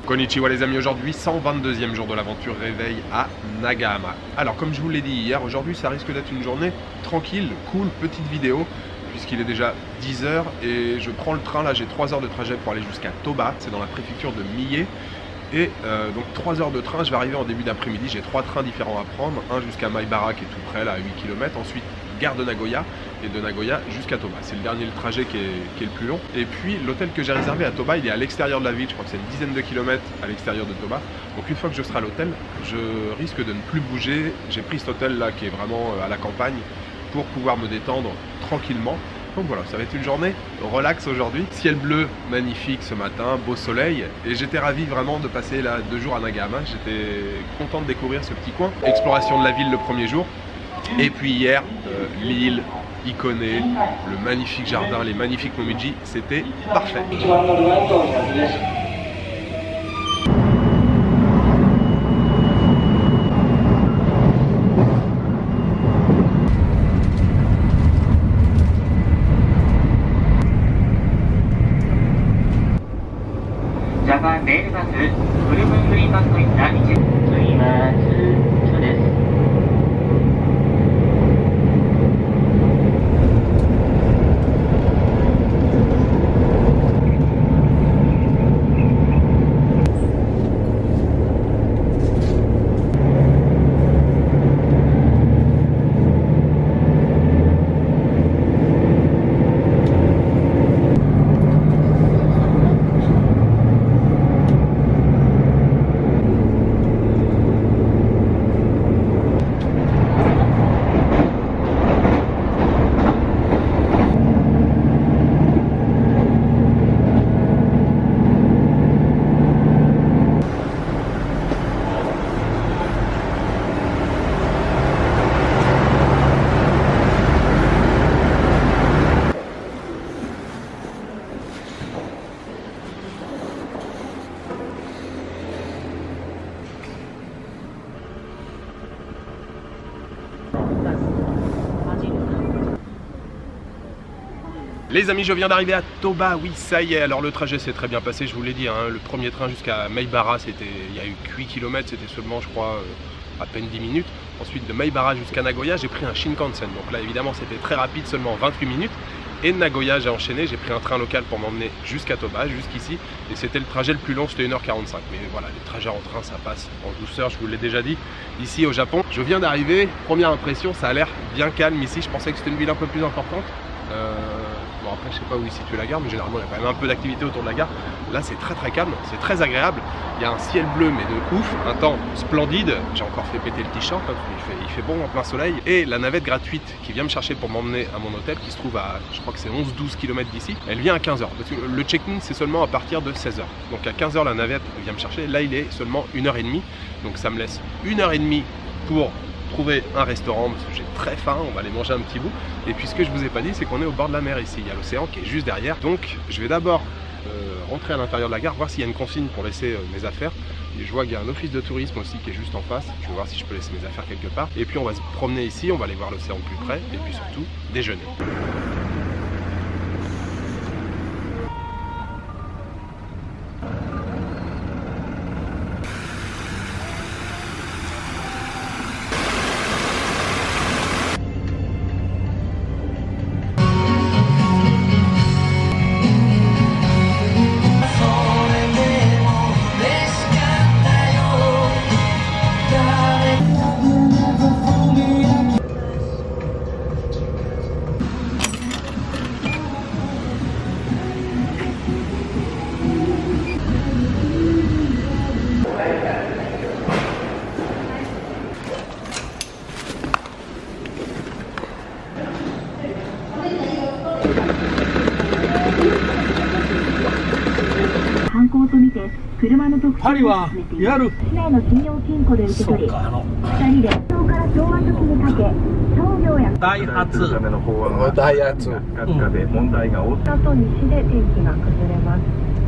Konnichiwa les amis, aujourd'hui 122e jour de l'aventure réveil à Nagahama. Alors comme je vous l'ai dit hier, aujourd'hui ça risque d'être une journée tranquille, cool, petite vidéo, puisqu'il est déjà 10 h et je prends le train, là j'ai 3 heures de trajet pour aller jusqu'à Toba, c'est dans la préfecture de Mie. Et donc 3 heures de train, je vais arriver en début d'après-midi, j'ai 3 trains différents à prendre, un jusqu'à Maibara qui est tout près, là à 8 km, ensuite gare de Nagoya, et de Nagoya jusqu'à Toba. C'est le dernier trajet qui est le plus long. Et puis l'hôtel que j'ai réservé à Toba, il est à l'extérieur de la ville, je crois que c'est une dizaine de kilomètres à l'extérieur de Toba. Donc une fois que je serai à l'hôtel, je risque de ne plus bouger. J'ai pris cet hôtel là qui est vraiment à la campagne pour pouvoir me détendre tranquillement. Donc voilà, ça va être une journée relax aujourd'hui. Ciel bleu magnifique ce matin, beau soleil. Et j'étais ravi vraiment de passer là 2 jours à Nagahama. J'étais content de découvrir ce petit coin. Exploration de la ville le premier jour. Et puis hier, l'île, Ikone, le magnifique jardin, les magnifiques momiji, c'était parfait. Les amis, je viens d'arriver à Toba, oui ça y est, alors le trajet s'est très bien passé, je vous l'ai dit, hein, le premier train jusqu'à Maibara, il y a eu 8 km, c'était seulement je crois à peine 10 minutes. Ensuite de Maibara jusqu'à Nagoya, j'ai pris un Shinkansen, donc là évidemment c'était très rapide, seulement 28 minutes. Et de Nagoya j'ai enchaîné, j'ai pris un train local pour m'emmener jusqu'à Toba, jusqu'ici. Et c'était le trajet le plus long, c'était 1h45. Mais voilà, les trajets en train ça passe en douceur, je vous l'ai déjà dit. Ici au Japon, je viens d'arriver, première impression, ça a l'air bien calme ici, je pensais que c'était une ville un peu plus importante. Bon après je sais pas où est située la gare, mais généralement il y a quand même un peu d'activité autour de la gare. Là c'est très calme, c'est très agréable. Il y a un ciel bleu mais de ouf, un temps splendide. J'ai encore fait péter le t-shirt, il fait bon en plein soleil. Et la navette gratuite qui vient me chercher pour m'emmener à mon hôtel, qui se trouve à, je crois que c'est 11-12 km d'ici, elle vient à 15 h. Parce que le check-in c'est seulement à partir de 16 h. Donc à 15 h la navette vient me chercher, là il est seulement 1h30. Donc ça me laisse 1h30 pour trouver un restaurant parce que j'ai très faim, on va aller manger un petit bout. Et puis ce que je vous ai pas dit, c'est qu'on est au bord de la mer ici, il y a l'océan qui est juste derrière. Donc je vais d'abord rentrer à l'intérieur de la gare, voir s'il y a une consigne pour laisser mes affaires. Et je vois qu'il y a un office de tourisme aussi qui est juste en face, je vais voir si je peux laisser mes affaires quelque part. Et puis on va se promener ici, on va aller voir l'océan de plus près et puis surtout déjeuner.パリは夜市内の信用金庫で受け取り、2人で東京から昭和初期にかけ商業やダイハツ北と西で天気が崩れます。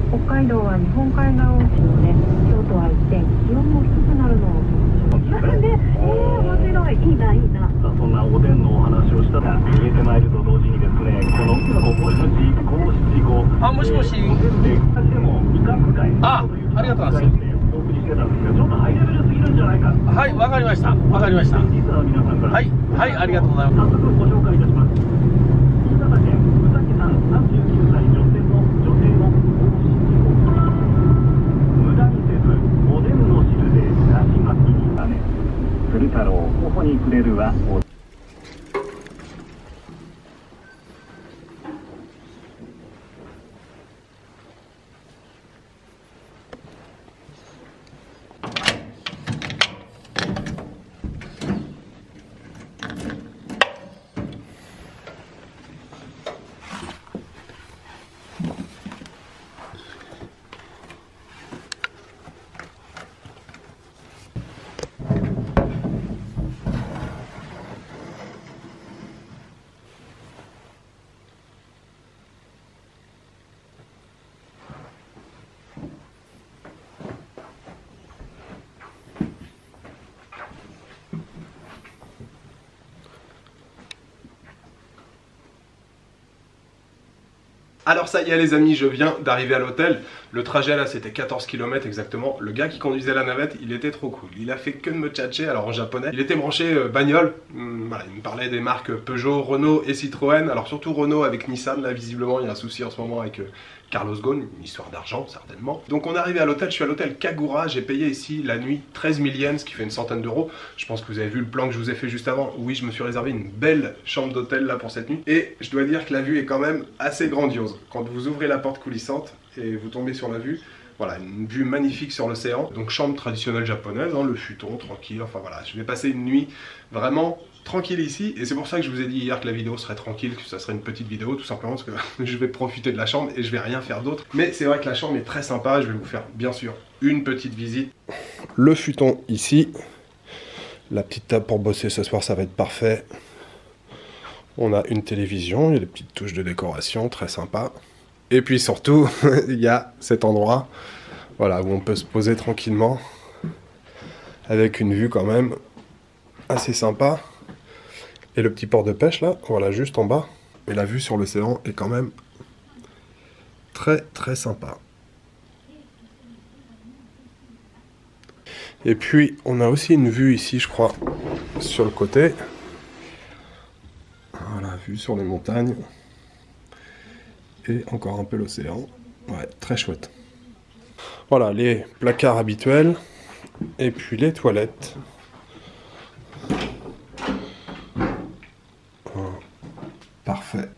北海道は日本海側を中心で京都は一転気温も低くなるのをなんで面白い、いいな、いいな。そんなおでんのお話をしたら見えてまいると同時にですね、この五七五あ、もしもし。でも比較外ありがとうございます。はい、わかりました。わかりました。はい、はい、ありがとうございます。早速ご紹介いたします。新潟県宇崎さん39歳女性の無駄にせずおでんの汁でだし巻きに種鶴太郎頬にくれるはAlors ça y est les amis, je viens d'arriver à l'hôtel. Le trajet là c'était 14 km exactement. Le gars qui conduisait la navette, il était trop cool. Il a fait que de me tchatcher, alors en japonais. Il était branché bagnole, voilà, il me parlait des marques Peugeot, Renault et Citroën. Alors surtout Renault avec Nissan, là visiblement il y a un souci en ce moment avec Carlos Ghosn, une histoire d'argent certainement. Donc on est arrivé à l'hôtel, je suis à l'hôtel Kagura, j'ai payé ici la nuit 13 000 yens, ce qui fait une centaine d'euros. Je pense que vous avez vu le plan que je vous ai fait juste avant. Oui, je me suis réservé une belle chambre d'hôtel là pour cette nuit. Et je dois dire que la vue est quand même assez grandiose. Quand vous ouvrez la porte coulissante et vous tombez sur la vue, voilà, une vue magnifique sur l'océan. Donc chambre traditionnelle japonaise, hein, le futon, tranquille, enfin voilà. Je vais passer une nuit vraiment tranquille ici, et c'est pour ça que je vous ai dit hier que la vidéo serait tranquille, que ça serait une petite vidéo, tout simplement parce que je vais profiter de la chambre et je vais rien faire d'autre. Mais c'est vrai que la chambre est très sympa, je vais vous faire bien sûr une petite visite. Le futon ici, la petite table pour bosser ce soir, ça va être parfait. On a une télévision, il y a des petites touches de décoration, très sympa. Et puis surtout, il y a cet endroit, voilà, où on peut se poser tranquillement, avec une vue quand même assez sympa. Et le petit port de pêche là, voilà, juste en bas. Et la vue sur l'océan est quand même très très sympa. Et puis on a aussi une vue ici, je crois, sur le côté. Voilà, vue sur les montagnes. Et encore un peu l'océan. Ouais, très chouette. Voilà, les placards habituels. Et puis les toilettes. Parfait.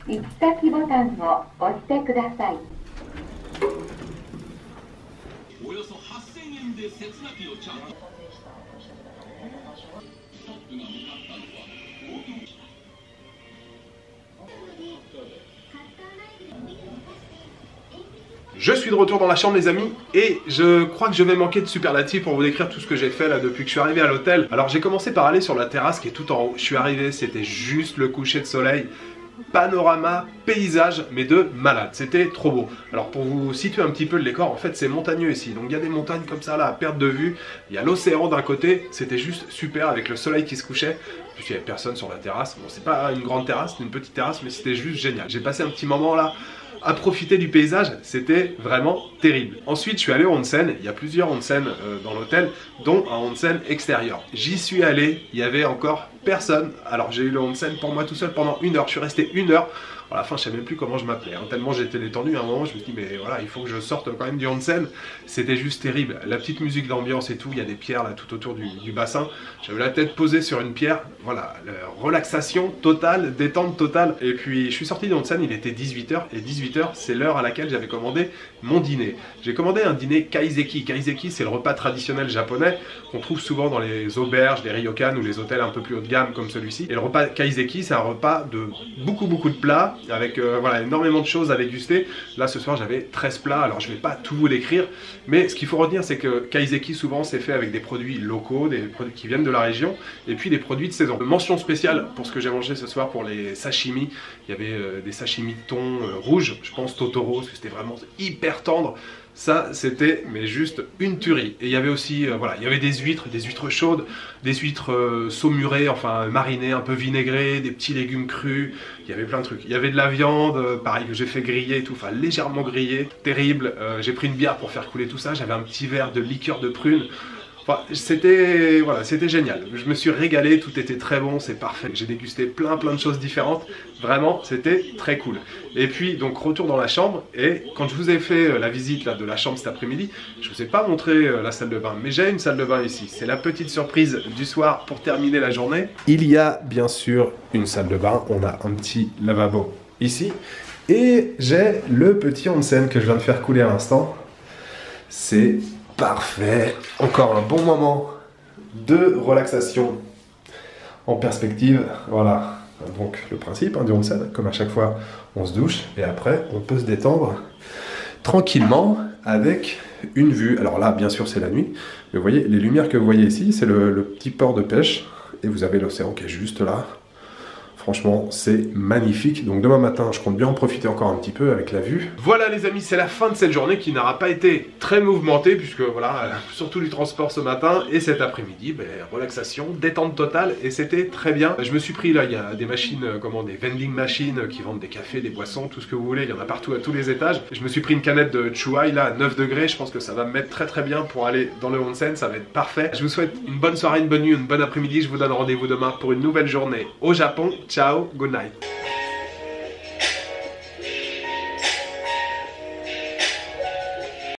行き先ボタンを押してください。およそ8000円で切なきをちゃんと。スタッフが向かったのは東京。Je suis de retour dans la chambre les amis et je crois que je vais manquer de superlatifs pour vous décrire tout ce que j'ai fait là depuis que je suis arrivé à l'hôtel. Alors j'ai commencé par aller sur la terrasse qui est tout en haut. Je suis arrivé, c'était juste le coucher de soleil. Panorama, paysage, mais de malade, c'était trop beau. Alors pour vous situer un petit peu le décor, en fait c'est montagneux ici, donc il y a des montagnes comme ça là à perte de vue, il y a l'océan d'un côté, c'était juste super avec le soleil qui se couchait, puis il n'y avait personne sur la terrasse, bon c'est pas une grande terrasse, c'est une petite terrasse, mais c'était juste génial. J'ai passé un petit moment là à profiter du paysage, c'était vraiment terrible. Ensuite je suis allé au onsen, il y a plusieurs onsen dans l'hôtel, dont un onsen extérieur. J'y suis allé, il y avait encore personne, alors j'ai eu le onsen pour moi tout seul pendant 1 heure, je suis resté 1 heure. À la fin, je ne savais même plus comment je m'appelais, hein. Tellement j'étais détendu. À un moment, je me suis dit, mais voilà, il faut que je sorte quand même du onsen. C'était juste terrible. La petite musique d'ambiance et tout, il y a des pierres là tout autour du bassin. J'avais la tête posée sur une pierre. Voilà, relaxation totale, détente totale. Et puis, je suis sorti du onsen, il était 18 h. Et 18 h, c'est l'heure à laquelle j'avais commandé mon dîner. J'ai commandé un dîner kaiseki. Kaiseki, c'est le repas traditionnel japonais qu'on trouve souvent dans les auberges, les ryokan ou les hôtels un peu plus haut de gamme comme celui-ci. Et le repas kaiseki, c'est un repas de beaucoup de plats, avec voilà, énormément de choses à déguster. Là ce soir j'avais 13 plats, alors je vais pas tout vous décrire, mais ce qu'il faut retenir c'est que kaiseki souvent c'est fait avec des produits locaux, des produits qui viennent de la région, et puis des produits de saison. Mention spéciale pour ce que j'ai mangé ce soir pour les sashimi, il y avait des sashimi de thon rouge, je pense Totoro, parce que c'était vraiment hyper tendre. Ça, c'était mais juste une tuerie. Et il y avait aussi, voilà, il y avait des huîtres chaudes, des huîtres saumurées, enfin marinées, un peu vinaigrées, des petits légumes crus, il y avait plein de trucs. Il y avait de la viande, pareil, que j'ai fait griller et tout, enfin légèrement grillée, terrible. J'ai pris une bière pour faire couler tout ça, j'avais un petit verre de liqueur de prune. Enfin, c'était voilà, c'était génial. Je me suis régalé, tout était très bon, c'est parfait. J'ai dégusté plein de choses différentes. Vraiment, c'était très cool. Et puis, donc, retour dans la chambre. Et quand je vous ai fait la visite là, de la chambre cet après-midi, je ne vous ai pas montré la salle de bain. Mais j'ai une salle de bain ici. C'est la petite surprise du soir pour terminer la journée. Il y a bien sûr une salle de bain. On a un petit lavabo ici. Et j'ai le petit onsen que je viens de faire couler à l'instant. C'est parfait, encore un bon moment de relaxation en perspective, voilà. Donc le principe du onsen, comme à chaque fois, on se douche et après on peut se détendre tranquillement avec une vue. Alors là, bien sûr, c'est la nuit, mais vous voyez, les lumières que vous voyez ici, c'est le petit port de pêche et vous avez l'océan qui est juste là. Franchement, c'est magnifique. Donc demain matin, je compte bien en profiter encore un petit peu avec la vue. Voilà les amis, c'est la fin de cette journée qui n'aura pas été très mouvementée puisque voilà, surtout du transport ce matin et cet après-midi, ben, relaxation, détente totale et c'était très bien. Je me suis pris là, il y a des machines, des vending machines qui vendent des cafés, des boissons, tout ce que vous voulez. Il y en a partout à tous les étages. Je me suis pris une canette de Chuai là à 9 degrés. Je pense que ça va me mettre très bien pour aller dans le onsen. Ça va être parfait. Je vous souhaite une bonne soirée, une bonne nuit, une bonne après-midi. Je vous donne rendez-vous demain pour une nouvelle journée au Japon. Ciao, good night.